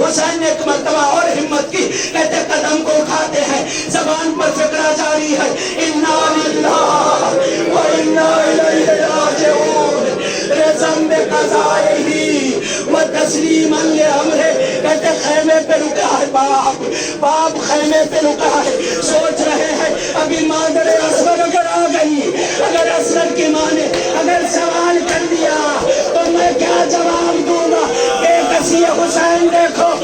حسین نے ایک مرتبہ اور ہمت کی، کہتے قدم کو اٹھاتے ہیں، زبان پر فکرہ جاری ہے، انا للہ و انا الیہ راجعون رضم بقضائہ و تسلیما لامرہ۔ کہتے خیمے پہ رکا ہے باپ خیمے پہ رکا ہے، سوچ رہے ہیں ابھی مادر اسود اگر آ گئی، اگر اسود کی ماں نے اگر سوال کر دیا تو میں کیا جواب دوں گا؟ بے کسی حسین دیکھو